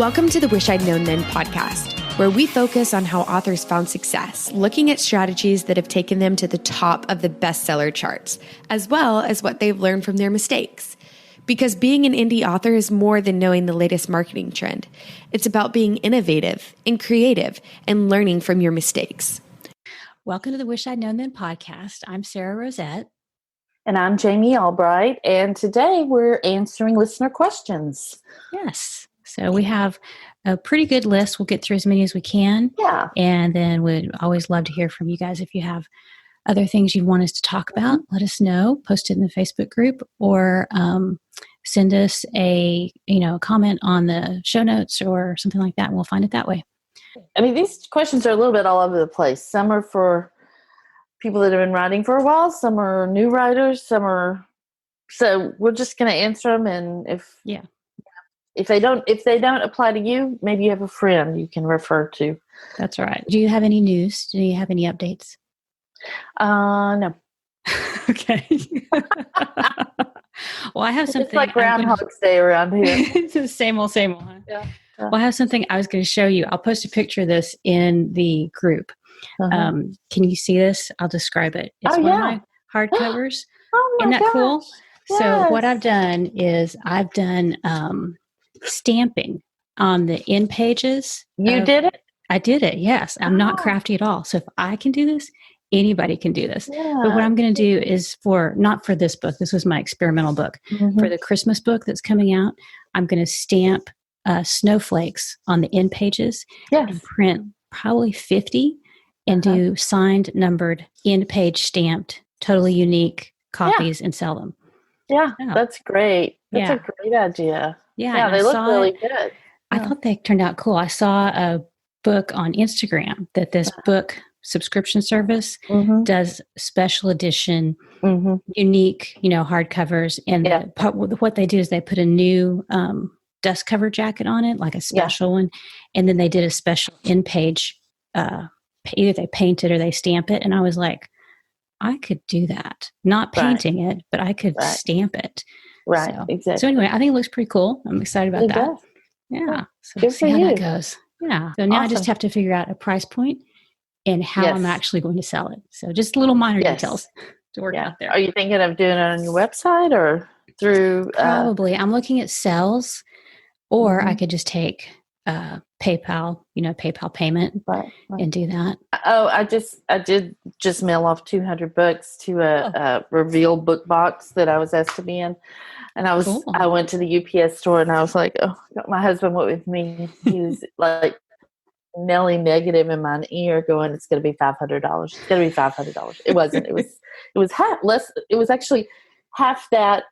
Welcome to the Wish I'd Known Then podcast, where we focus on how authors found success, looking at strategies that have taken them to the top of the bestseller charts, as well as what they've learned from their mistakes. Because being an indie author is more than knowing the latest marketing trend. It's about being innovative and creative and learning from your mistakes. Welcome to the Wish I'd Known Then podcast. I'm Sara Rosette. And I'm Jami Albright. And today we're answering listener questions. Yes. So we have a pretty good list. We'll get through as many as we can. Yeah. And then we'd always love to hear from you guys. If you have other things you want us to talk about, let us know. Post it in the Facebook group or send us a comment on the show notes or something like that. And we'll find it that way. I mean, these questions are a little bit all over the place. Some are for people that have been writing for a while. Some are new writers. So we're just going to answer them. And if they don't apply to you, maybe you have a friend you can refer to. That's right. Do you have any news? Do you have any updates? No. Okay. Well, I have something. It's like Groundhog's Day around here. It's the same old, huh? Yeah. Well, I have something I was going to show you. I'll post a picture of this in the group. Uh-huh. Can you see this? I'll describe it. It's one of my hardcovers. Oh my Isn't that gosh. cool? Yes. So what I've done is I've done stamping on the end pages. You did it? I did it, yes. I'm not crafty at all. So if I can do this, anybody can do this. Yeah. But what I'm going to do is not for this book. This was my experimental book. Mm-hmm. For the Christmas book that's coming out, I'm going to stamp snowflakes on the end pages and print probably 50 and do signed, numbered, end page stamped, totally unique copies and sell them. Yeah, that's great. That's a great idea. Yeah, they look really good. I thought they turned out cool. I saw a book on Instagram that this book subscription service does special edition, unique, hardcovers. And what they do is they put a new dust cover jacket on it, like a special one. And then they did a special end page. Either they paint it or they stamp it. And I was like, I could do that. Not painting it, but I could stamp it. Right, So, exactly. So anyway, I think it looks pretty cool. I'm excited about that. Does. Yeah. So Good we'll see for how you. that goes. Yeah. So now I just have to figure out a price point and how I'm actually going to sell it. So just little minor details to work out there. Are you thinking of doing it on your website or through? Probably. I'm looking at sales, or I could just take PayPal, PayPal payment and do that. Oh, I did just mail off 200 books to a reveal book box that I was asked to be in. And I went to the UPS store and I was like, oh, my husband went with me. He was like Nelly negative in my ear going, it's going to be $500. It's going to be $500. It wasn't. It was half less. It was actually half that.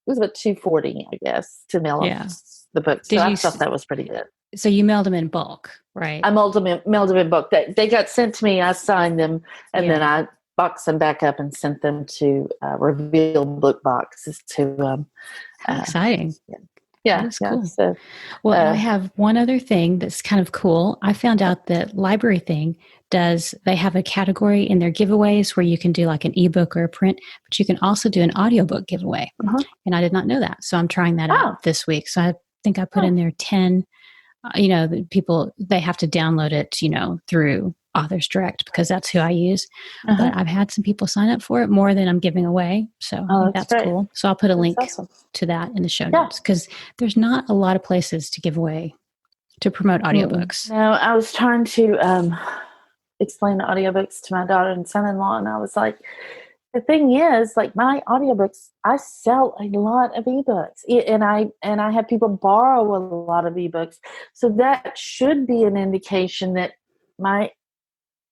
It was about $240, I guess, to mail off the book. So I thought that was pretty good. So you mailed them in bulk, right? I mailed them in bulk. They got sent to me. I signed them, and then I boxed them back up and sent them to reveal book boxes to. How exciting! Yeah, that's cool. So, I have one other thing that's kind of cool. I found out that Library Thing they have a category in their giveaways where you can do like an ebook or a print, but you can also do an audiobook giveaway. And I did not know that. So I'm trying that out this week. So I think I put in there 10. The people, they have to download it, through Authors Direct because that's who I use. But I've had some people sign up for it more than I'm giving away. So I think that's cool. So I'll put a link to that in the show notes because there's not a lot of places to give away, to promote audiobooks. No, I was trying to explain the audiobooks to my daughter and son-in-law, and I was like, the thing is, like my audiobooks, I sell a lot of ebooks, and I have people borrow a lot of ebooks. So that should be an indication that my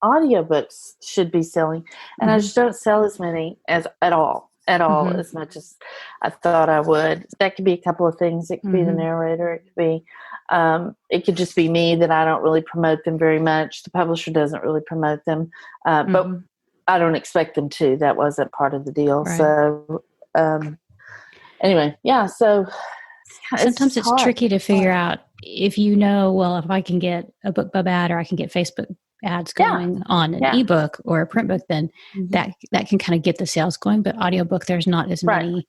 audiobooks should be selling, and I just don't sell as many as as much as I thought I would. That could be a couple of things. It could be the narrator. It could be, it could just be me that I don't really promote them very much. The publisher doesn't really promote them, but I don't expect them to. That wasn't part of the deal. Right. So, anyway, so sometimes it's tricky to figure out if if I can get a BookBub ad or I can get Facebook ads going on an ebook or a print book, then that can kind of get the sales going. But audiobook, there's not as many.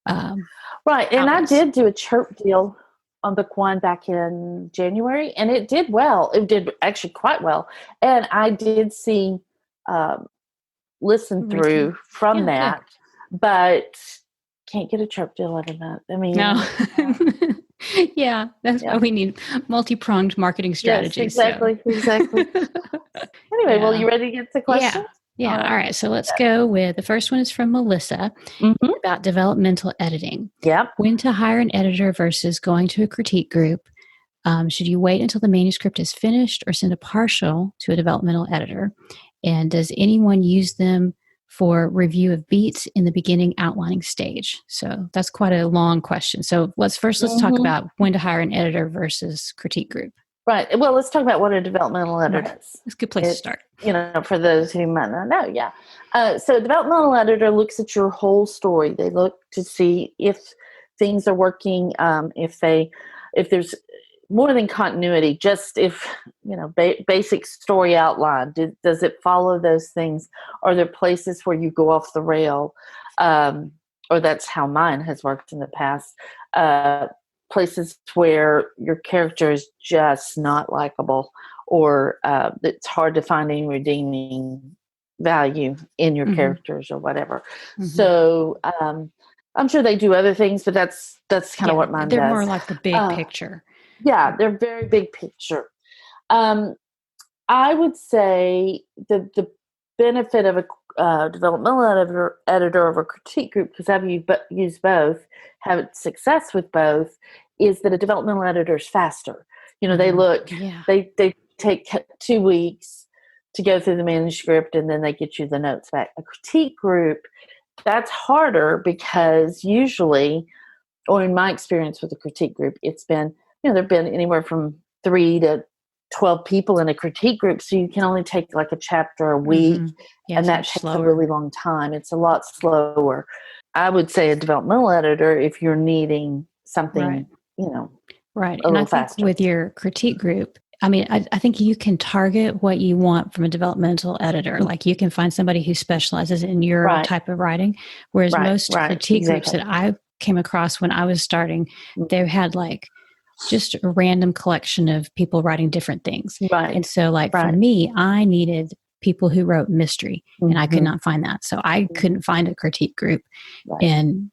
Right. And outlets. I did do a chirp deal on book 1 back in January, and it did well. It did actually quite well. And I did see, listen through from that, but can't get a truck deal out of that. I mean, no. Yeah, that's why we need multi-pronged marketing strategies. Yes, exactly. Anyway, well, you ready to get to questions? Yeah. All right. So let's go with the first one is from Melissa about developmental editing. Yep. When to hire an editor versus going to a critique group. Should you wait until the manuscript is finished or send a partial to a developmental editor? And does anyone use them for review of beats in the beginning outlining stage? So that's quite a long question. So let's talk about when to hire an editor versus critique group. Right. Well, let's talk about what a developmental editor is. It's a good place to start. For those who might not know. Yeah. So a developmental editor looks at your whole story. They look to see if things are working, if there's more than continuity, just if, basic story outline. Does it follow those things? Are there places where you go off the rail? Or that's how mine has worked in the past. Places where your character is just not likable, or it's hard to find any redeeming value in your characters or whatever. So I'm sure they do other things, but that's kind of what mine does. They're more like the big picture. Yeah, they're very big picture. I would say the benefit of a developmental editor of a critique group, because I've used both, had success with both, is that a developmental editor is faster. They look, they take 2 weeks to go through the manuscript, and then they get you the notes back. A critique group, that's harder because usually, or in my experience with a critique group, it's been, there've been anywhere from 3 to 12 people in a critique group, so you can only take like a chapter a week, and that takes a really long time. It's a lot slower. I would say a developmental editor, if you're needing something, right. A and I little faster. think with your critique group, I mean, I think you can target what you want from a developmental editor. Like you can find somebody who specializes in your type of writing, whereas most critique groups that I came across when I was starting, they had like just a random collection of people writing different things. Right. And so for me, I needed people who wrote mystery, and I could not find that. So I couldn't find a critique group and,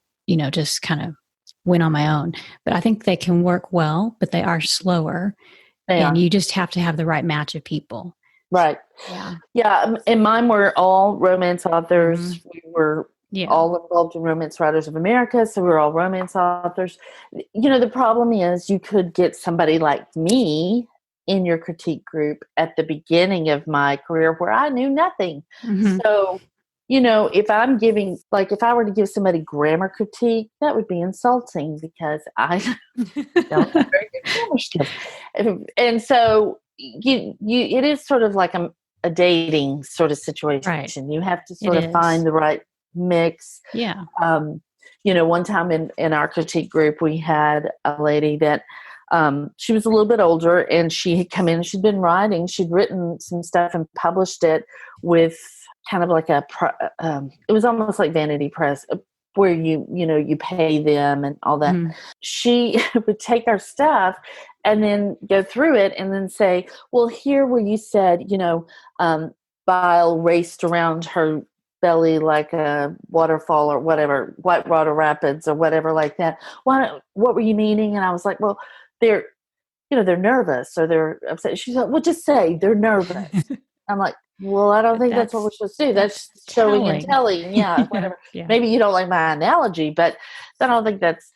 just kind of went on my own. But I think they can work well, but they are slower. You just have to have the right match of people. Right. Yeah. And mine were all romance authors. We were all involved in Romance Writers of America, so we were all romance authors. The problem is you could get somebody like me in your critique group at the beginning of my career where I knew nothing. So, if I'm giving, like if I were to give somebody grammar critique, that would be insulting because I don't have very good grammar skills. And so it is sort of like a dating sort of situation. Right. You have to sort of find the right mix. Yeah. One time in our critique group, we had a lady that she was a little bit older, and she had come in, she'd been writing, she'd written some stuff and published it with kind of like it was almost like Vanity Press, where you pay them and all that. She would take our stuff and then go through it and then say, well, here where you said, bile raced around her belly like a waterfall or whatever, Whitewater Rapids or whatever like that. What were you meaning? And I was like, well, they're nervous or they're upset. She said, well, just say they're nervous. I'm like, well, I don't think that's what we're supposed to do. That's showing and telling. Yeah, whatever. Maybe you don't like my analogy, but I don't think that's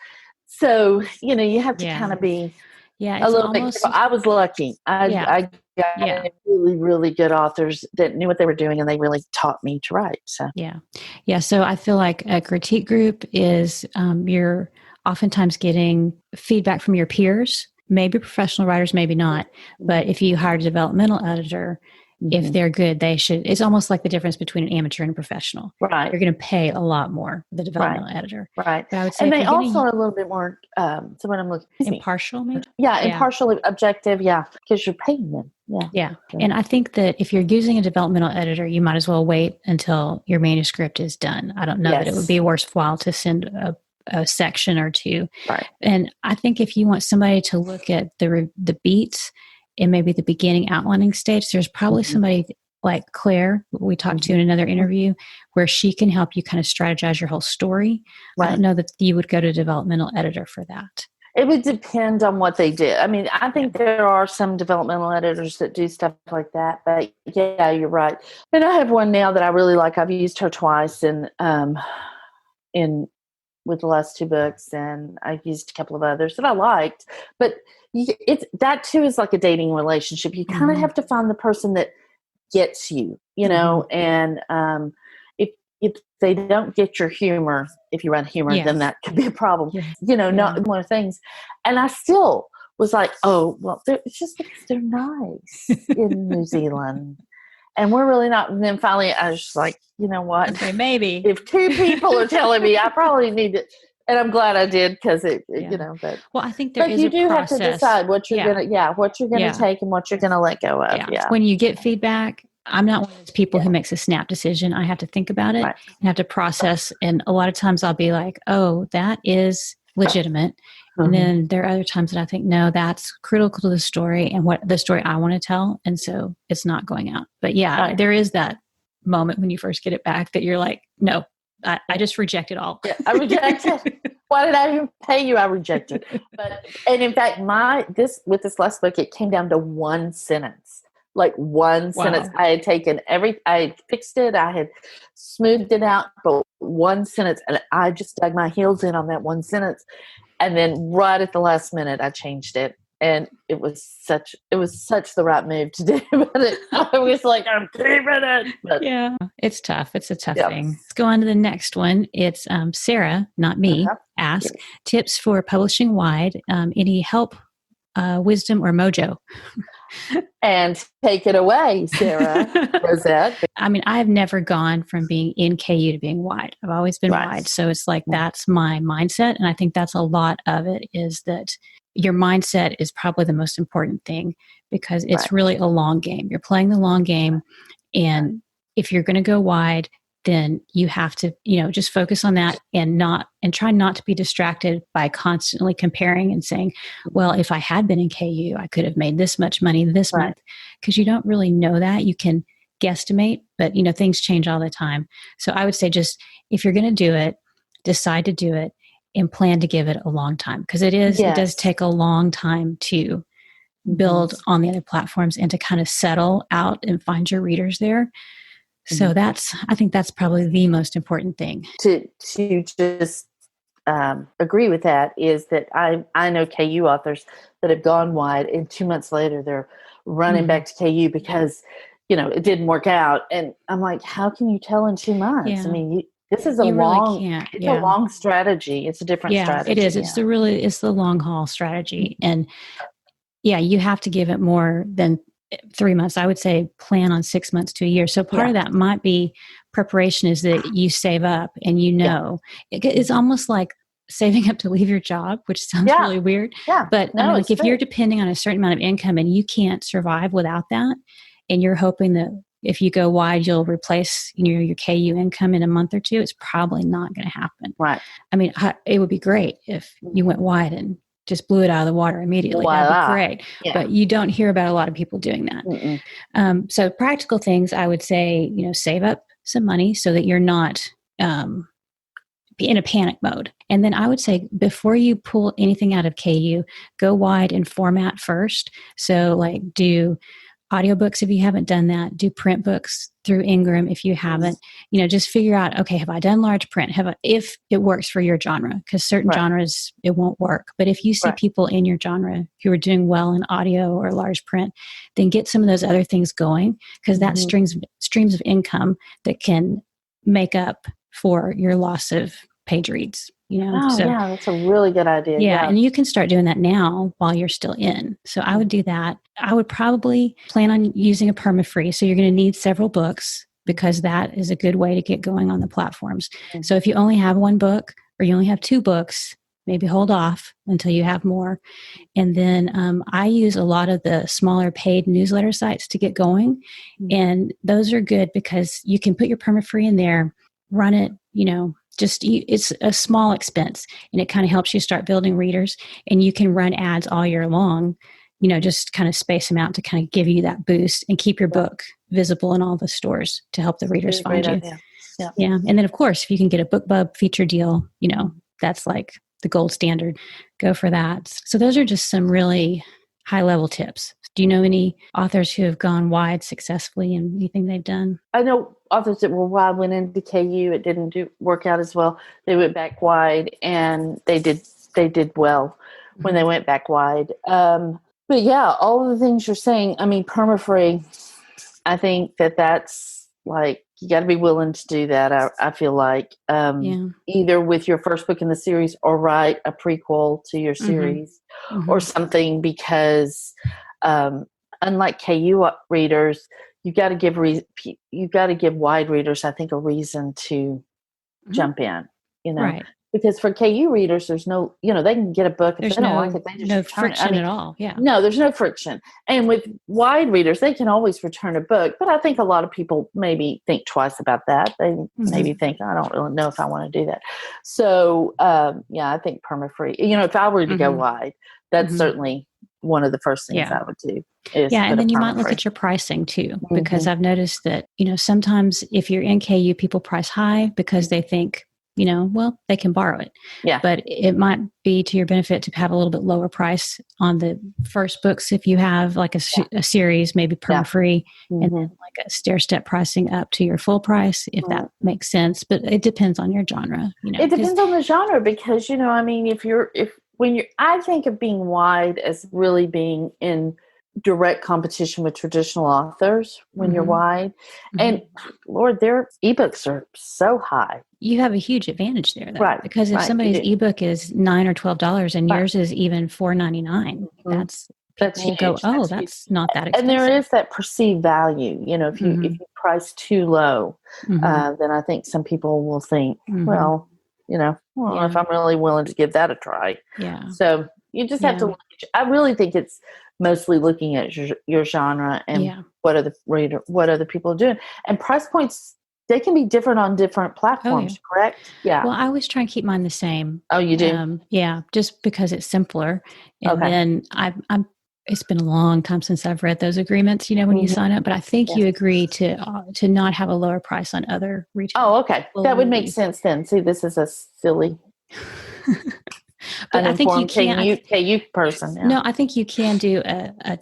so, you have to kind of be a little bit careful. I was lucky. I got really, really good authors that knew what they were doing, and they really taught me to write. So So I feel like a critique group is you're oftentimes getting feedback from your peers, maybe professional writers, maybe not. But if you hire a developmental editor, if they're good, they should. It's almost like the difference between an amateur and a professional. Right. You're going to pay a lot more for the developmental editor. Right. But I would say and they also are a little bit more, so when I'm looking, impartial, maybe? Impartial, objective, because you're paying them. Yeah. And I think that if you're using a developmental editor, you might as well wait until your manuscript is done. I don't know that it would be worthwhile to send a section or two. Right. And I think if you want somebody to look at the beats and maybe the beginning outlining stage, there's probably somebody like Claire, we talked to in another interview, where she can help you kind of strategize your whole story. Right. I don't know that you would go to a developmental editor for that. It would depend on what they did. I mean, I think there are some developmental editors that do stuff like that, but yeah, you're right. And I have one now that I really like. I've used her twice in with the last 2 books, and I've used a couple of others that I liked. But that too is like a dating relationship. You kind of have to find the person that gets you, you know, and if they don't get your humor, if you run humor, then that could be a problem. You know, not more things. And I still was like, oh, well, it's just because they're nice in New Zealand. And we're really not. And then finally, I was just like, you know what? Okay, maybe. If 2 people are telling me, I probably need to. And I'm glad I did because you know. But well, I think there is you do process. have to decide what you're gonna take and what you're gonna let go of. Yeah. When you get feedback, I'm not one of those people who makes a snap decision. I have to think about it and have to process. And a lot of times I'll be like, oh, that is legitimate. And then there are other times that I think, no, that's critical to the story and what the story I want to tell. And so it's not going out. But there is that moment when you first get it back that you're like, no, I just reject it all. I reject it. Why did I even pay you? I reject it. And in fact, with this last book, it came down to 1 sentence. Like 1 sentence. I had taken I had fixed it. I had smoothed it out, but 1 sentence. And I just dug my heels in on that 1 sentence. And then right at the last minute, I changed it. And it was such the right move to do. But I was like, I'm keeping it. But, it's tough. It's a tough thing. Let's go on to the next one. It's Sara, not me, ask tips for publishing wide. Any help, wisdom, or mojo? And take it away, Sara. Rosette. I mean, I've never gone from being in KU to being wide. I've always been wide. So it's like, that's my mindset. And I think that's a lot of it, is that your mindset is probably the most important thing, because it's really a long game. You're playing the long game. And if you're going to go wide, then you have to, just focus on that and try not to be distracted by constantly comparing and saying, well, if I had been in KU, I could have made this much money this month, because you don't really know that. You can guesstimate, but things change all the time. So I would say, just if you're going to do it, decide to do it and plan to give it a long time, because it does take a long time to build on the other platforms and to kind of settle out and find your readers there. So I think that's probably the most important thing. To just agree with that is that I know KU authors that have gone wide, and 2 months later they're running back to KU because, it didn't work out. And I'm like, how can you tell in 2 months? Yeah. I mean, this is a long strategy. It's a different strategy. It is. Yeah. It's the long haul strategy. And you have to give it more than 3 months. I would say plan on 6 months to a year. So part of that might be preparation, is that you save up and it's almost like saving up to leave your job, which sounds really weird. Yeah. But if you're depending on a certain amount of income and you can't survive without that, and you're hoping that if you go wide, you'll replace your KU income in a month or two, it's probably not going to happen. Right. I mean, it would be great if you went wide and just blew it out of the water immediately. That'd be great. Yeah. But you don't hear about a lot of people doing that. So practical things, I would say, save up some money so that you're not in a panic mode. And then I would say, before you pull anything out of KU, go wide in format first. So like, do audiobooks if you haven't done that, do print books through Ingram if you haven't, just figure out, okay, have I done large print? If it works for your genre, because certain genres, it won't work. But if you see people in your genre who are doing well in audio or large print, then get some of those other things going, because that streams of income that can make up for your loss of page reads. That's a really good idea. Yeah, and you can start doing that now while you're still in. So I would do that. I would probably plan on using a perma-free. So you're going to need several books, because that is a good way to get going on the platforms. So if you only have 1 book or you only have 2 books, maybe hold off until you have more. And then I use a lot of the smaller paid newsletter sites to get going. And those are good because you can put your perma-free in there, run it, it's a small expense, and it kind of helps you start building readers, and you can run ads all year long, just kind of space them out to kind of give you that boost and keep your book visible in all the stores to help the readers find you. Yeah. Yeah. And then of course, if you can get a BookBub feature deal, that's like the gold standard. Go for that. So those are just some really high level tips. Do you know any authors who have gone wide successfully and anything they've done? I know authors that were wide went into KU. It didn't work out as well. They went back wide, and they did well when they went back wide. But yeah, all of the things you're saying, I mean, perma-free, I think that's like, you got to be willing to do that. I feel like either with your first book in the series or write a prequel to your series or something, because unlike KU readers, you got to give wide readers, I think, a reason to jump in. Right. Because for KU readers, there's no, they can get a book. If they don't like it, they just return friction it. at all. Yeah. No, there's no friction. And with wide readers, they can always return a book. But I think a lot of people maybe think twice about that. They maybe think, I don't really know if I want to do that. So, I think perma-free. If I were to go wide, that's certainly one of the first things I would do. And then you might look at your pricing too, because I've noticed that, sometimes if you're in KU, people price high because they think, they can borrow it. Yeah. But it might be to your benefit to have a little bit lower price on the first books if you have like a series, maybe perma-free, and then like a stair-step pricing up to your full price, if that makes sense. But it depends on your genre. It depends on the genre, because, I think of being wide as really being in direct competition with traditional authors when you're wide. And Lord, their ebooks are so high. You have a huge advantage there, though. Right. Because if somebody's ebook is $9 or $12 and yours is even $4.99, that's huge. That's not that expensive. And there is that perceived value. If you price too low, then I think some people will think, well, if I'm really willing to give that a try. Yeah. So you just have to look at, I really think it's mostly looking at your genre and what other people are doing. And price points, they can be different on different platforms, correct? Yeah. Well, I always try and keep mine the same. Oh, you do? Just because it's simpler. And then it's been a long time since I've read those agreements, when you sign up, but I think you agree to not have a lower price on other retail. Oh, okay. That would make sense then. See, this is a silly but I think you can KU person. Yeah. No, I think you can do a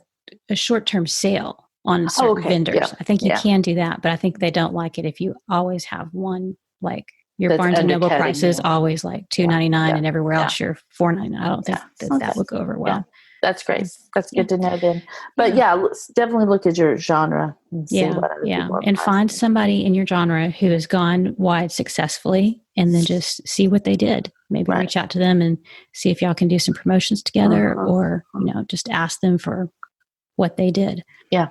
short-term sale on certain vendors. Yeah. I think you can do that, but I think they don't like it if you always have one, like your That's Barnes and Noble price is always like $2.99 and everywhere else you're $4.99. I don't think that would go over well. Yeah. That's great. That's good to know then. But let's definitely look at your genre and see what other people are and find somebody in your genre who has gone wide successfully, and then just see what they did. Maybe reach out to them and see if y'all can do some promotions together, or just ask them for what they did. Yeah,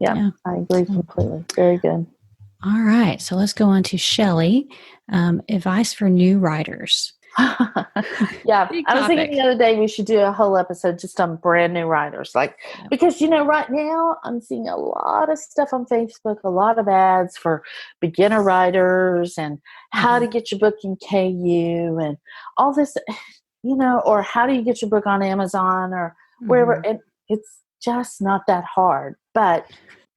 I agree completely. Very good. All right, so let's go on to Shelley. Advice for new writers. I was thinking the other day we should do a whole episode just on brand new writers, because right now I'm seeing a lot of stuff on Facebook, a lot of ads for beginner writers and how to get your book in KU and all this, or how do you get your book on Amazon or wherever. And it's just not that hard, but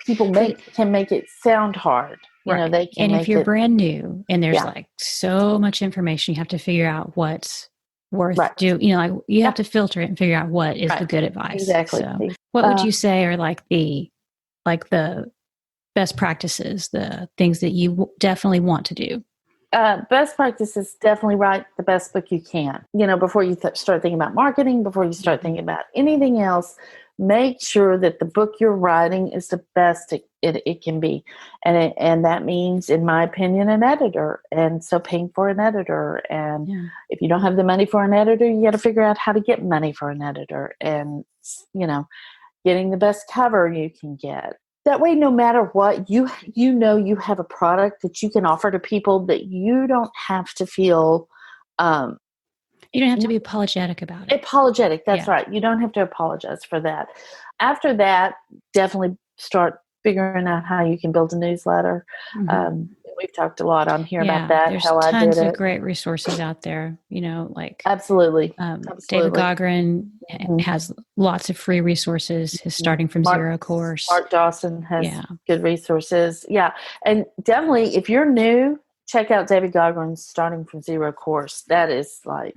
people can make it sound hard. They can. And if you're brand new and there's so much information, you have to figure out what's worth doing. You have to filter it and figure out what is the good advice. Exactly. So what would you say are the best practices, the things that you definitely want to do? Best practices, definitely write the best book you can. Before you start thinking about marketing, before you start thinking about anything else, make sure that the book you're writing is the best it can be. And that means, in my opinion, an editor. And so paying for an editor. And if you don't have the money for an editor, you got to figure out how to get money for an editor. And, getting the best cover you can get. That way, no matter what, you have a product that you can offer to people that you don't have to feel... you don't have to be apologetic about it. Apologetic, that's right. You don't have to apologize for that. After that, definitely start figuring out how you can build a newsletter. We've talked a lot on here about Yeah, that, there's how I did tons of it. great resources out there, like Absolutely. David Absolutely. Gaughran has lots of free resources. His Starting from Zero course. Mark Dawson has good resources. Yeah. And definitely, if you're new, check out David Gaughran's Starting from Zero course. That is like,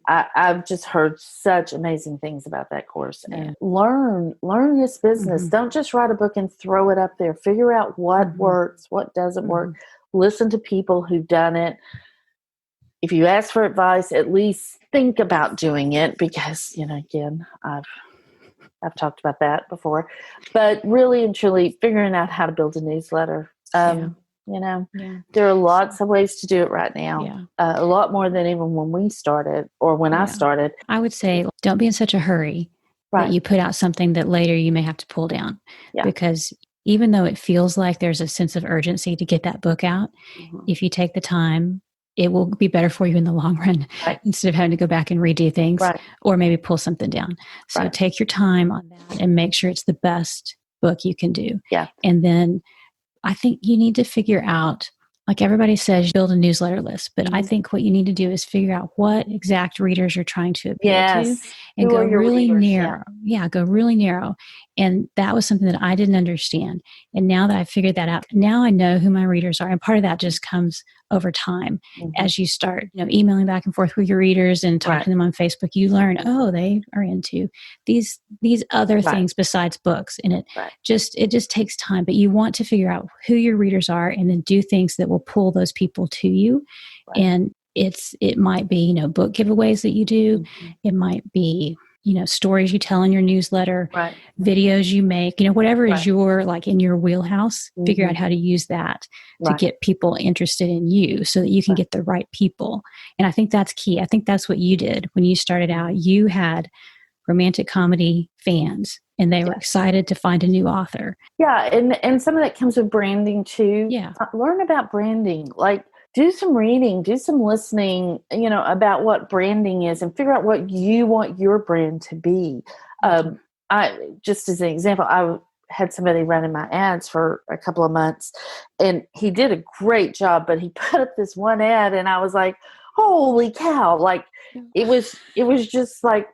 I've just heard such amazing things about that course. And learn this business. Don't just write a book and throw it up there. Figure out what works, what doesn't work. Listen to people who've done it. If you ask for advice, at least think about doing it, because, again, I've talked about that before. But really and truly figuring out how to build a newsletter. There are lots of ways to do it right now. A lot more than even when we started or when I started. I would say don't be in such a hurry that you put out something that later you may have to pull down. Because even though it feels like there's a sense of urgency to get that book out, if you take the time, it will be better for you in the long run instead of having to go back and redo things or maybe pull something down. So take your time on that and make sure it's the best book you can do. And then I think you need to figure out, like everybody says, build a newsletter list. But I think what you need to do is figure out what exact readers you're trying to appeal to and go really narrow. Go really narrow. And that was something that I didn't understand. And now that I figured that out, now I know who my readers are. And part of that just comes over time. As you start, emailing back and forth with your readers and talking to them on Facebook, you learn, they are into these other things besides books. And it just takes time. But you want to figure out who your readers are and then do things that will pull those people to you. And it might be, book giveaways that you do. It might be, stories you tell in your newsletter, videos you make, whatever is your, like in your wheelhouse, figure out how to use that to get people interested in you so that you can get the right people. And I think that's key. I think that's what you did when you started out. You had romantic comedy fans and they were excited to find a new author. Yeah. And some of that comes with branding too. Learn about branding. Like, do some reading, do some listening, about what branding is and figure out what you want your brand to be. I just as an example, I had somebody running my ads for a couple of months and he did a great job, but he put up this one ad and I was like, holy cow. Like it was just like,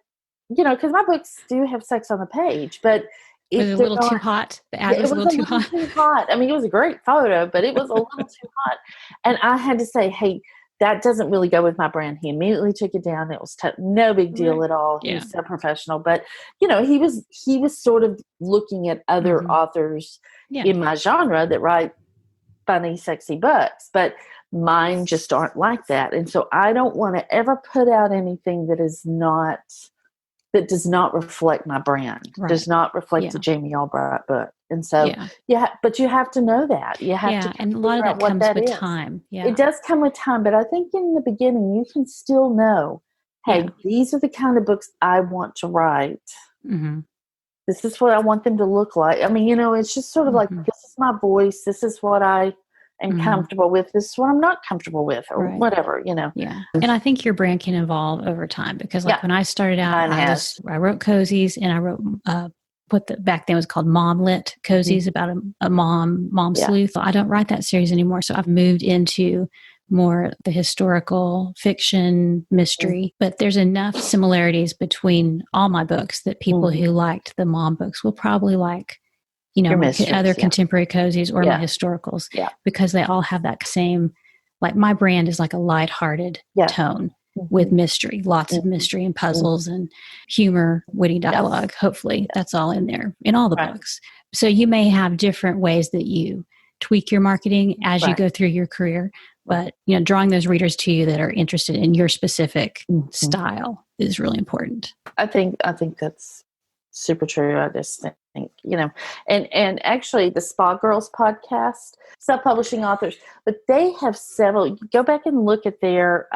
because my books do have sex on the page, but it was a little too hot. The ad was a little too hot. I mean, it was a great photo, but it was a little too hot. And I had to say, hey, that doesn't really go with my brand. He immediately took it down. It was no big deal at all. He was so professional. But, he was sort of looking at other authors in my genre that write funny, sexy books. But mine just aren't like that. And so I don't want to ever put out anything that does not reflect my brand, does not reflect the Jami Albright book. And so, but you have to know that. You have to and a lot of that comes with time. It does come with time, but I think in the beginning you can still know, hey, these are the kind of books I want to write. This is what I want them to look like. I mean, it's just sort of like, this is my voice. This is what I am comfortable with. This is what I'm not comfortable with or whatever, Yeah. And I think your brand can evolve over time because when I started out, I wrote cozies and I wrote back then was called mom lit cozies about a mom sleuth. I don't write that series anymore. So I've moved into more the historical fiction mystery, but there's enough similarities between all my books that people who liked the mom books will probably like other contemporary cozies or my historicals because they all have that same, like my brand is like a lighthearted tone with mystery, lots of mystery and puzzles and humor, witty dialogue. Hopefully that's all in there in all the books. So you may have different ways that you tweak your marketing as you go through your career, but drawing those readers to you that are interested in your specific style is really important. I think that's super true. I just think, and actually the Spa Girls podcast, self-publishing authors, but they have several, go back and look at their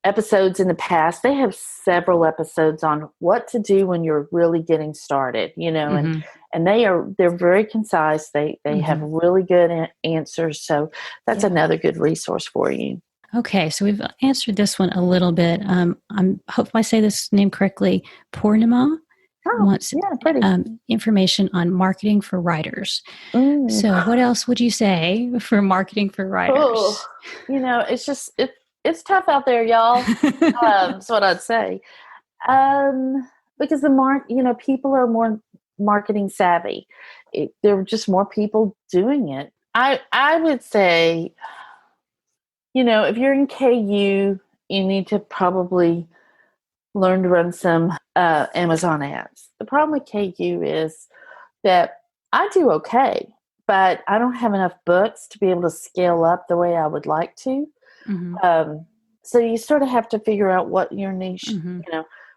episodes in the past. They have several episodes on what to do when you're really getting started, and they're very concise. They have really good answers. So that's another good resource for you. Okay, so we've answered this one a little bit. I hope I say this name correctly. Purnima. wants information on marketing for writers. So what else would you say for marketing for writers? Oh, it's just, it's tough out there, y'all. That's what I'd say. Because people are more marketing savvy. There are just more people doing it. I would say, if you're in KU, you need to probably learn to run some Amazon ads. The problem with KU is that I do okay, but I don't have enough books to be able to scale up the way I would like to. So you sort of have to figure out what your niche,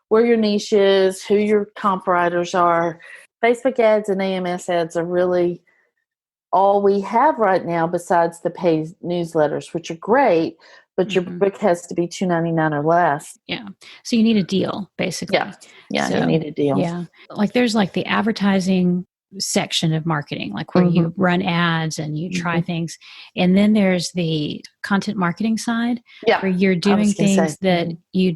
where your niche is, who your comp writers are. Facebook ads and AMS ads are really all we have right now besides the paid newsletters, which are great, but your book has to be $2.99 or less. Yeah. So you need a deal, basically. Yeah, so, you need a deal. Yeah. Like there's like the advertising section of marketing, like where you run ads and you try things. And then there's the content marketing side where you're doing things that you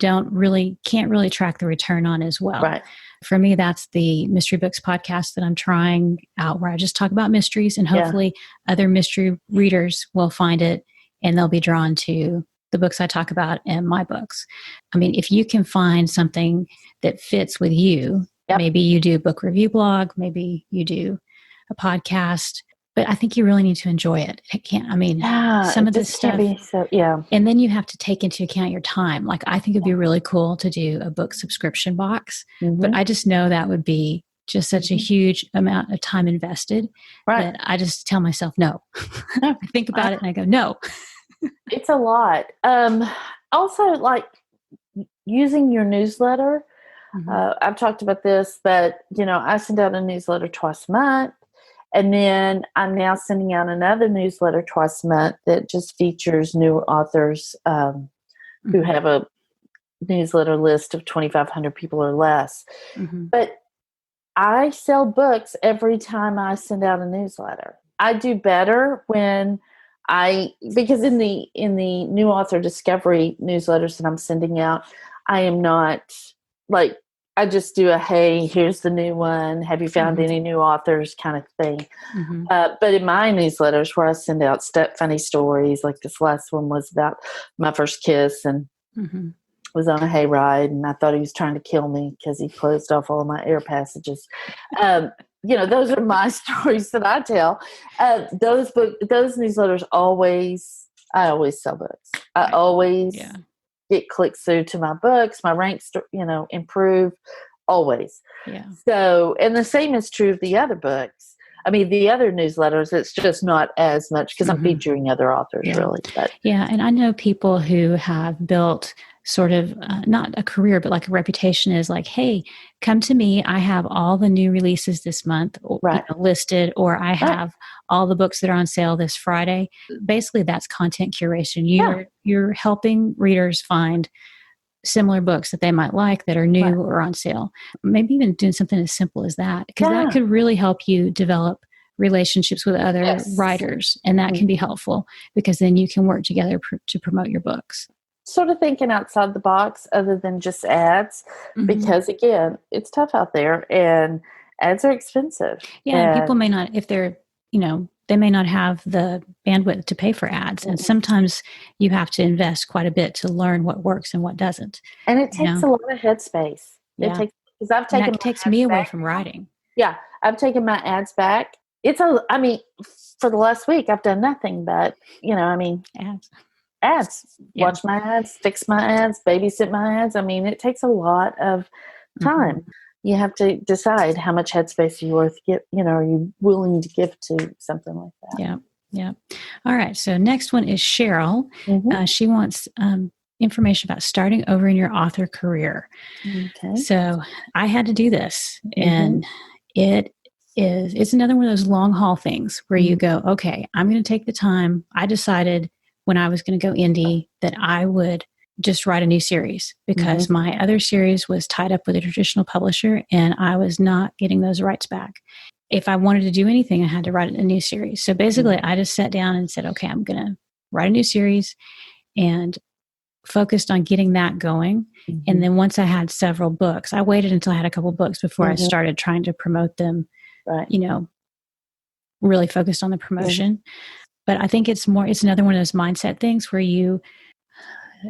can't really track the return on as well. Right. For me, that's the Mystery Books podcast that I'm trying out, where I just talk about mysteries, and hopefully other mystery readers will find it and they'll be drawn to the books I talk about and my books. I mean, if you can find something that fits with you, maybe you do a book review blog, maybe you do a podcast, but I think you really need to enjoy it. Some of this stuff. And then you have to take into account your time. Like, I think it'd be really cool to do a book subscription box, but I just know that would be just such a huge amount of time invested that I just tell myself, no. I think about it and I go, no. It's a lot. Also, like using your newsletter. I've talked about this, but I send out a newsletter twice a month, and then I'm now sending out another newsletter twice a month that just features new authors who have a newsletter list of 2,500 people or less. But I sell books every time I send out a newsletter. I do better because in the new author discovery newsletters that I'm sending out, I am not like, I just do a, hey, here's the new one. Have you found any new authors kind of thing. But in my newsletters where I send out funny stories, like this last one was about my first kiss and was on a hayride, and I thought he was trying to kill me because he closed off all of my air passages. Those are my stories that I tell. Those newsletters I always sell books. I always get clicks through to my books, my ranks, improve always. Yeah. So, and the same is true of the other books. I mean, the other newsletters, it's just not as much because I'm featuring other authors really. But. Yeah. And I know people who have built sort of not a career, but like a reputation is like, hey, come to me. I have all the new releases this month listed, or I have all the books that are on sale this Friday. Basically, that's content curation. You're helping readers find similar books that they might like that are new or on sale. Maybe even doing something as simple as that, because that could really help you develop relationships with other writers. And that can be helpful because then you can work together to promote your books. Sort of thinking outside the box other than just ads, because again, it's tough out there and ads are expensive. Yeah. And people may not, if they're, they may not have the bandwidth to pay for ads. And sometimes you have to invest quite a bit to learn what works and what doesn't. And it takes a lot of headspace. It takes me away from writing. Yeah. I've taken my ads back. For the last week, I've done nothing but, ads. Watch my ads, fix my ads, babysit my ads. I mean, it takes a lot of time. You have to decide how much headspace are you willing to give to something like that. Yeah. All right. So next one is Cheryl. She wants information about starting over in your author career. Okay. So I had to do this, and it's another one of those long haul things where you go, okay, I'm going to take the time. I decided when I was going to go indie that I would just write a new series because my other series was tied up with a traditional publisher and I was not getting those rights back. If I wanted to do anything, I had to write a new series. So basically I just sat down and said, okay, I'm going to write a new series. And focused on getting that going. Mm-hmm. And then once I had several books, I waited until I had a couple books before I started trying to promote them, really focused on the promotion. But I think it's another one of those mindset things where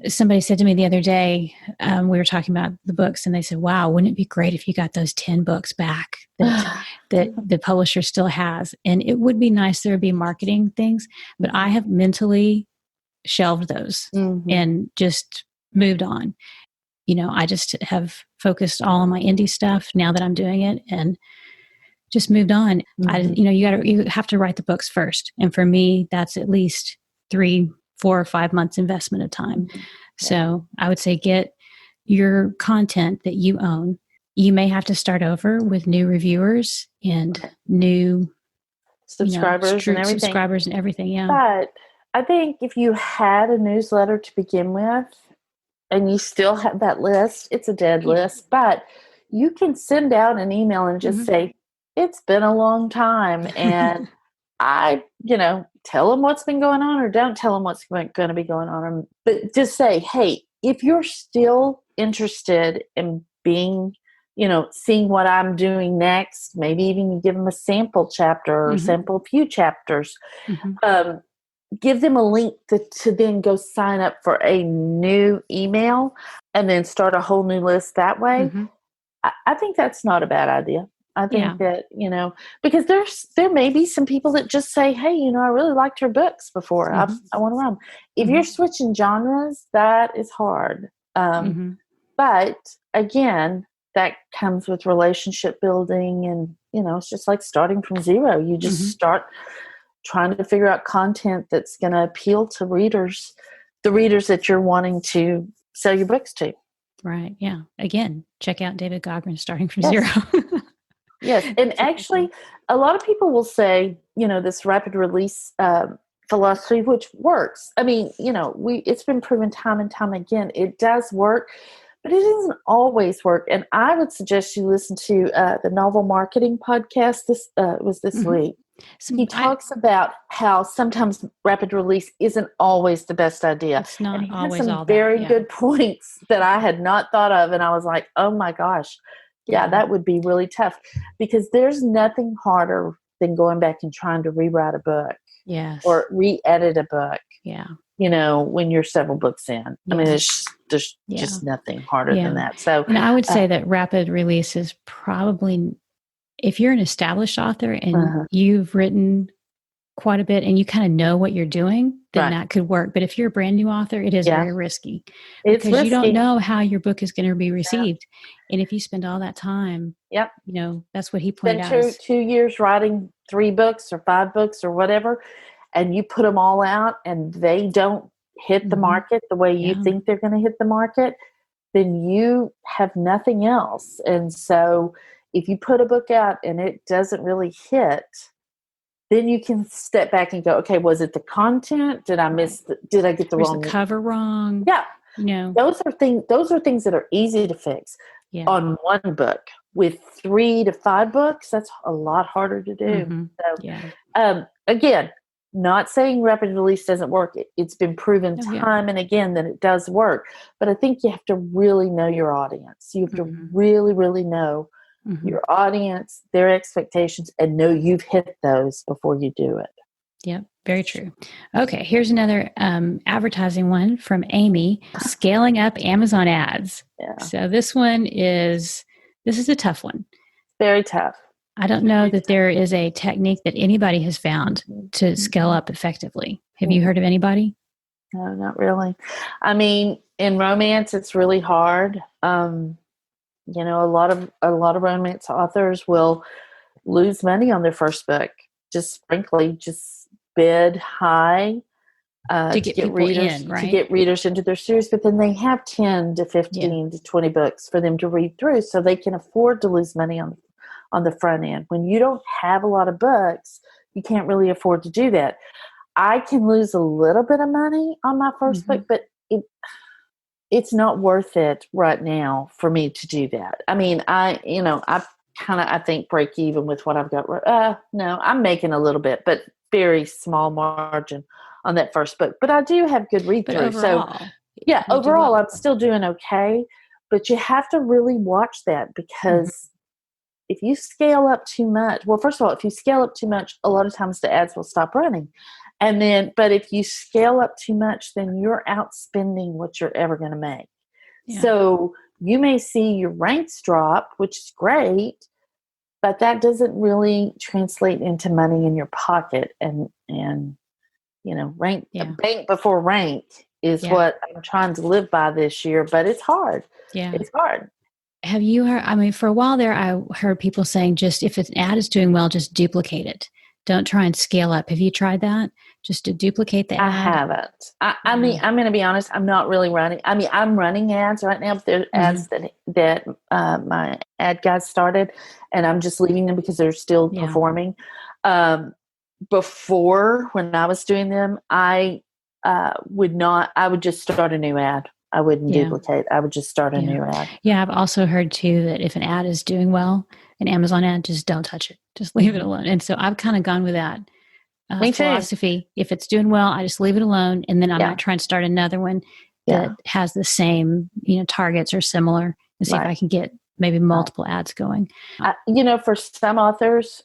somebody said to me the other day, we were talking about the books, and they said, wow, wouldn't it be great if you got those 10 books back that the publisher still has? And it would be nice there would be marketing things, but I have mentally shelved those and just moved on. I just have focused all on my indie stuff now that I'm doing it and just moved on. You have to write the books first. And for me, that's at least 3, 4 or 5 months investment of time. So I would say get your content that you own. You may have to start over with new reviewers and new subscribers and everything. Yeah. But I think if you had a newsletter to begin with and you still have that list, it's a dead list, but you can send out an email and just say, it's been a long time. And tell them what's been going on, or don't tell them what's going to be going on. But just say, hey, if you're still interested in being, seeing what I'm doing next, maybe even give them a sample chapter or sample few chapters, give them a link to then go sign up for a new email and then start a whole new list that way. I think that's not a bad idea. I think that, because there may be some people that just say, hey, I really liked your books before. I want to read them. If you're switching genres, that is hard. But again, that comes with relationship building, and, it's just like starting from zero. You just start trying to figure out content that's going to appeal to the readers that you're wanting to sell your books to. Right. Yeah. Again, check out David Gaughran, Starting from Zero. Yes. And actually, a lot of people will say, this rapid release philosophy, which works. I mean, it's been proven time and time again. It does work, but it doesn't always work. And I would suggest you listen to the Novel Marketing Podcast. This was this week. He talks about how sometimes rapid release isn't always the best idea. It's not and he always has some all very that, good points that I had not thought of. And I was like, oh my gosh, that would be really tough, because there's nothing harder than going back and trying to rewrite a book. Yes. Or re-edit a book. Yeah. When you're several books in. I mean, there's just nothing harder than that. So, and I would say that rapid release is probably, if you're an established author and you've written quite a bit and you kind of know what you're doing, then that could work. But if you're a brand new author, it is very risky. It's because risky. You don't know how your book is going to be received. And if you spend all that time, that's what he pointed out. 2 years writing 3 books or 5 books or whatever, and you put them all out and they don't hit the market the way you think they're going to hit the market, then you have nothing else. And so if you put a book out and it doesn't really hit, then you can step back and go, okay, was it the content? Did I did I get the wrong? The cover wrong? Yeah. Those are things that are easy to fix on one book. With 3 to 5 books, that's a lot harder to do. So, again, not saying rapid release doesn't work. It's been proven time and again that it does work. But I think you have to really know your audience. You have to really, really know your audience, their expectations, and know you've hit those before you do it. Yeah, very true. Okay, here's another advertising one from Amy, scaling up Amazon ads. Yeah. So this is a tough one. Very tough. I don't know that there is a technique that anybody has found to scale up effectively. Have you heard of anybody? No, not really. I mean, in romance, it's really hard. A lot of romance authors will lose money on their first book. Just bid high to get readers in, right? To get readers into their series, but then they have 10 to 15 to 20 books for them to read through, so they can afford to lose money on the front end. When you don't have a lot of books, you can't really afford to do that. I can lose a little bit of money on my first book, but it's not worth it right now for me to do that. I mean, I think break even with what I've got. No, I'm making a little bit, but very small margin on that first book. But I do have good read through. So Yeah, you do overall, well. I'm still doing okay, but you have to really watch that because if you scale up too much, well, first of all, if you scale up too much, a lot of times the ads will stop running. And then, but if you scale up too much, then you're outspending what you're ever going to make. Yeah. So you may see your ranks drop, which is great, but that doesn't really translate into money in your pocket. And rank, bank before rank is what I'm trying to live by this year, but it's hard. Yeah. It's hard. Have you heard, I mean, for a while there, I heard people saying just if an ad is doing well, just duplicate it. Don't try and scale up. Have you tried that? Just to duplicate the ad? I haven't. I mean, I'm going to be honest. I'm not really running. I mean, I'm running ads right now, but they're ads that my ad guys started, and I'm just leaving them because they're still performing. Before, when I was doing them, I would just start a new ad. I wouldn't duplicate. I would just start a new ad. Yeah, I've also heard too that if an ad is doing well, an Amazon ad, just don't touch it. Just leave it alone. And so I've kind of gone with that philosophy. If it's doing well, I just leave it alone, and then I might try and start another one that has the same, targets or similar, and see if I can get maybe multiple ads going. For some authors,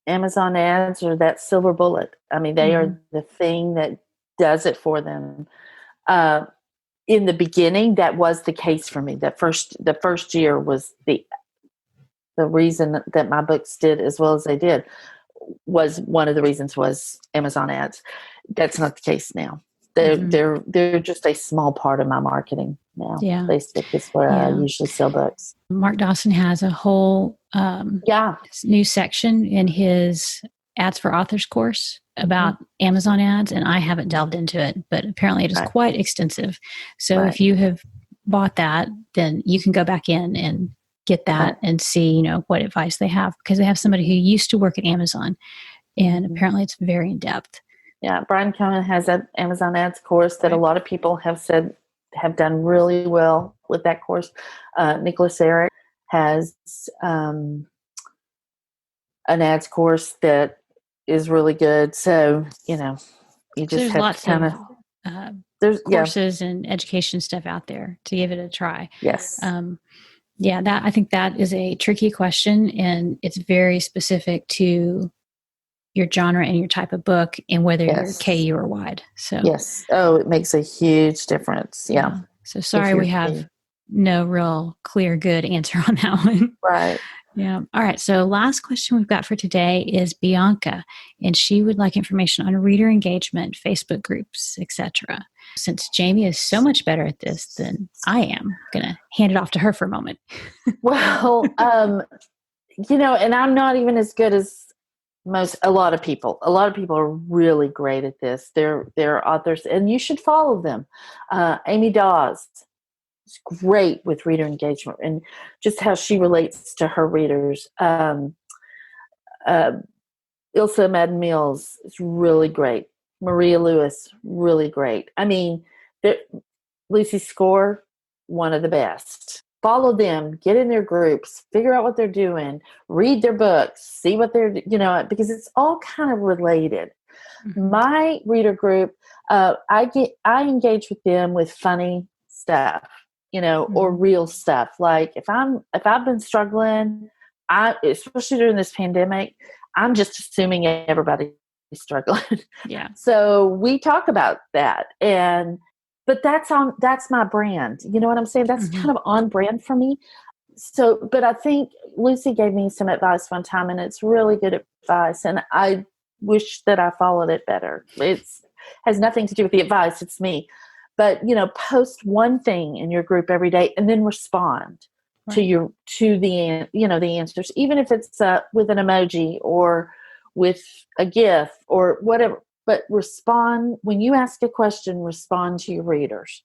Amazon ads are that silver bullet. I mean, they are the thing that does it for them. In the beginning, that was the case for me. The first year was the reason that my books did as well as they did. Was one of the reasons was Amazon ads. That's not the case now. They're just a small part of my marketing now. Yeah. Facebook is where I usually sell books. Mark Dawson has a whole new section in his Ads for Authors course about Amazon ads, and I haven't delved into it, but apparently it is quite extensive. So if you have bought that, then you can go back in and get that and see, what advice they have, because they have somebody who used to work at Amazon, and apparently it's very in depth. Yeah, Brian Cohen has an Amazon ads course that a lot of people have said have done really well with that course. Nickolas Eric has an ads course that is really good. So, you just have lots to kind of there's courses and education stuff out there to give it a try. Yes. I think that is a tricky question, and it's very specific to your genre and your type of book and whether you're KU or wide. So yes. Oh, it makes a huge difference. Yeah. So sorry, we have no real clear, good answer on that one. Right. Yeah. All right. So last question we've got for today is Bianca, and she would like information on reader engagement, Facebook groups, etc. Since Jami is so much better at this than I am, I'm going to hand it off to her for a moment. Well, and I'm not even as good as a lot of people. A lot of people are really great at this. They're authors, and you should follow them. Amy Daws is great with reader engagement and just how she relates to her readers. Ilsa Madden Mills is really great. Maria Lewis, really great. I mean, Lucy Score, one of the best. Follow them, get in their groups, figure out what they're doing, read their books, see what they're, because it's all kind of related. My reader group, I engage with them with funny stuff, or real stuff. Like if I've been struggling, especially during this pandemic, I'm just assuming everybody's struggling. Yeah. So we talk about that, but that's my brand. You know what I'm saying? That's kind of on brand for me. So, but I think Lucy gave me some advice one time, and it's really good advice. And I wish that I followed it better. It has nothing to do with the advice. It's me. But, post one thing in your group every day and then respond to the answers, even if it's with an emoji or with a GIF or whatever. But respond when you ask a question. Respond to your readers.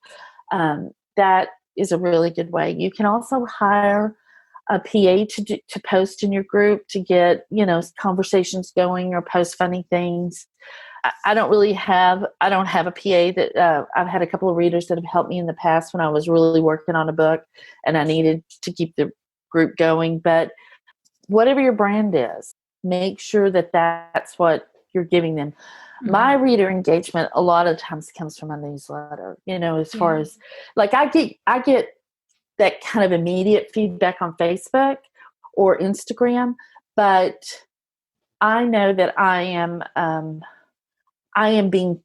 That is a really good way. You can also hire a PA to post in your group to get conversations going or post funny things. I don't have a PA that I've had a couple of readers that have helped me in the past when I was really working on a book and I needed to keep the group going. But whatever your brand is, make sure that that's what you're giving them. My reader engagement a lot of times comes from my newsletter, as far as like I get that kind of immediate feedback on Facebook or Instagram, but I know that I am being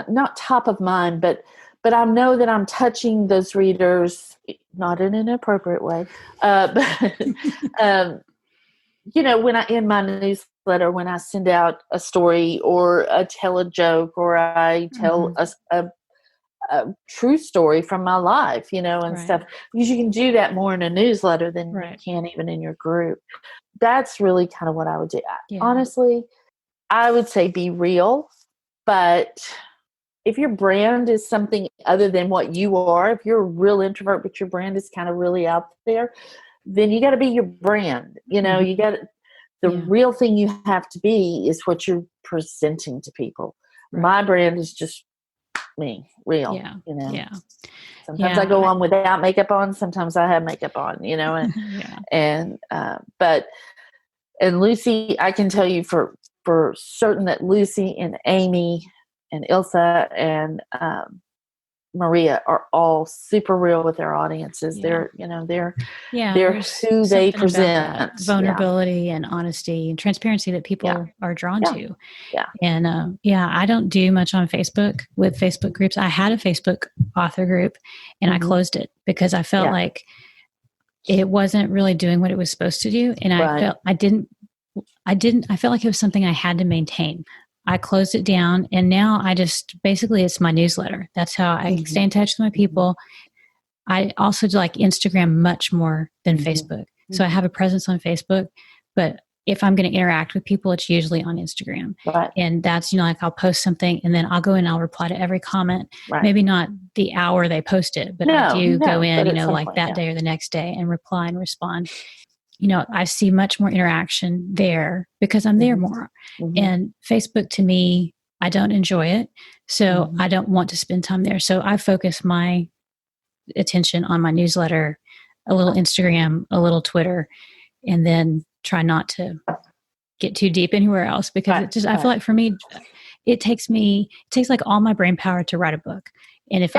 not top of mind, but I know that I'm touching those readers, not in an inappropriate way, but when I in my newsletter, when I send out a story or I tell a joke or I tell a true story from my life, and stuff, because you can do that more in a newsletter than you can even in your group. That's really kind of what I would do. Yeah. Honestly, I would say be real, but if your brand is something other than what you are, if you're a real introvert, but your brand is kind of really out there, then you got to be your brand. You got the real thing you have to be is what you're presenting to people. My brand is just me, real. Yeah. Sometimes I go on without makeup on. Sometimes I have makeup on. And and Lucy, I can tell you for certain that Lucy and Amy and Ilsa and Maria are all super real with their audiences. They're who they present. Vulnerability and honesty and transparency that people are drawn to. Yeah. And I don't do much on Facebook with Facebook groups. I had a Facebook author group and I closed it because I felt like it wasn't really doing what it was supposed to do. And I felt I felt like it was something I had to maintain. I closed it down and now I just, basically it's my newsletter. That's how I stay in touch with my people. I also do like Instagram much more than Facebook. So I have a presence on Facebook, but if I'm going to interact with people, it's usually on Instagram. And that's, like I'll post something and then I'll go in and I'll reply to every comment. Maybe not the hour they post it, but I do go in, like that day or the next day and reply and respond. I see much more interaction there because I'm there more. And Facebook to me, I don't enjoy it. So I don't want to spend time there. So I focus my attention on my newsletter, a little Instagram, a little Twitter, and then try not to get too deep anywhere else because I feel like for me, it takes like all my brain power to write a book. And if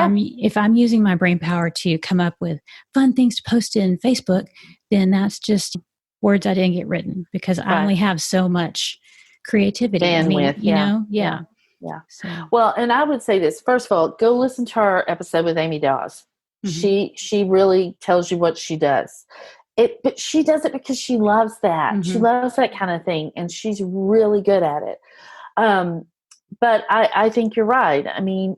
I'm using my brain power to come up with fun things to post in Facebook, then that's just words I didn't get written because I only have so much creativity. Bandwidth, Yeah. So. Well, and I would say this, first of all, go listen to our episode with Amy Daws. She really tells you what she does. But she does it because she loves that. She loves that kind of thing, and she's really good at it. But I think you're right. I mean,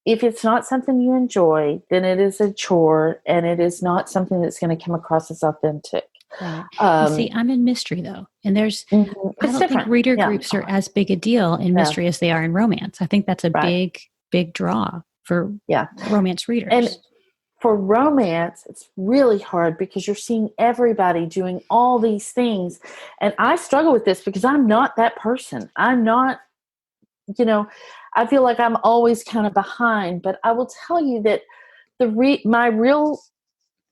if it's not something you enjoy, then it is a chore, and it is not something that's going to come across as authentic. See, I'm in mystery though, and I don't think reader groups are as big a deal in mystery as they are in romance. I think that's a big draw for romance readers. And for romance, it's really hard because you're seeing everybody doing all these things. And I struggle with this because I'm not that person. I'm not, I feel like I'm always kind of behind. But I will tell you that my real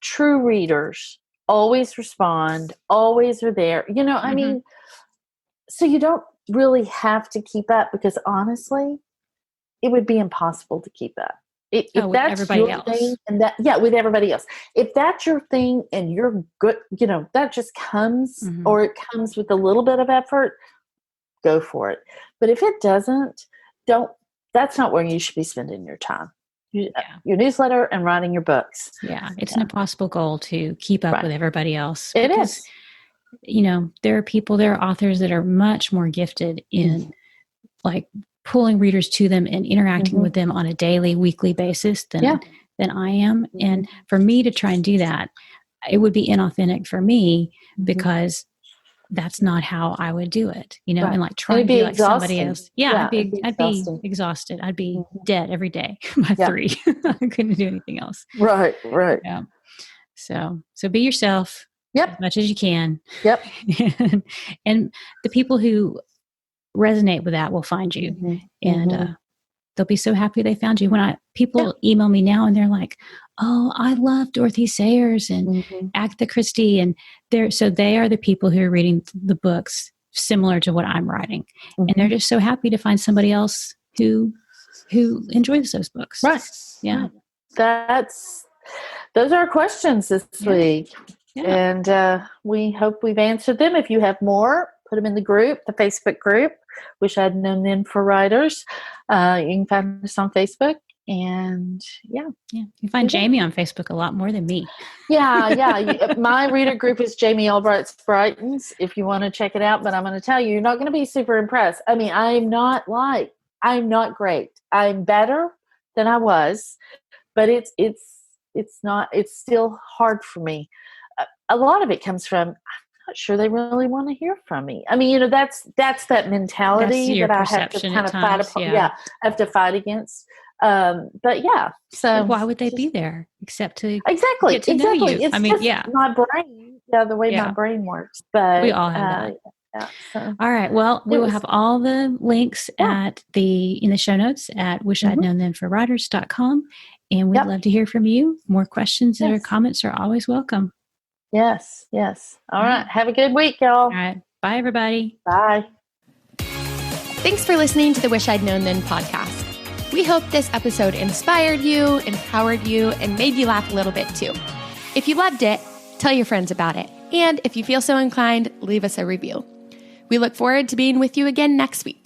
true readers always respond, always are there. I mean, so you don't really have to keep up because honestly, it would be impossible to keep up. If that's everybody your else. thing, and with everybody else. If that's your thing and you're good, that just comes, or it comes with a little bit of effort, go for it. But if it doesn't, that's not where you should be spending your time. Your newsletter and writing your books. Yeah, it's an impossible goal to keep up with everybody else. It is. There are authors that are much more gifted in like pulling readers to them and interacting with them on a daily, weekly basis than I am. And for me to try and do that, it would be inauthentic for me because that's not how I would do it, and like try and be like somebody else. Yeah, I'd be exhausted. I'd be dead every day by 3. I couldn't do anything else. Right. Yeah. So be yourself as much as you can. Yep. and the people who resonate with that will find you and they'll be so happy they found you. When people email me now and they're like, oh, I love Dorothy Sayers and Agatha Christie, and they are the people who are reading the books similar to what I'm writing. And they're just so happy to find somebody else who enjoys those books. Right. Yeah. Those are our questions this week. Yeah. And we hope we've answered them. If you have more, put them in the Facebook group. Wish I'd known them for writers. You can find us on Facebook. And you find Jami on Facebook a lot more than me. Yeah. My reader group is Jami Albright's Brightons, if you want to check it out. But I'm going to tell you, you're not going to be super impressed. I mean, I'm not great. I'm better than I was, but it's still hard for me. A lot of it comes from, I'm not sure they really want to hear from me. I mean, that's that mentality that I have to kind of fight. I have to fight against. But yeah, so why would they be there except to exactly get to know you? It's my brain, the way my brain works. But we all have that. So. All right. Well, we will have all the links in the show notes at wishidknownthenforwriters.com. And we'd love to hear from you. More questions or comments are always welcome. Yes. All right. Have a good week, y'all. All right. Bye, everybody. Bye. Thanks for listening to the Wish I'd Known Then podcast. We hope this episode inspired you, empowered you, and made you laugh a little bit too. If you loved it, tell your friends about it. And if you feel so inclined, leave us a review. We look forward to being with you again next week.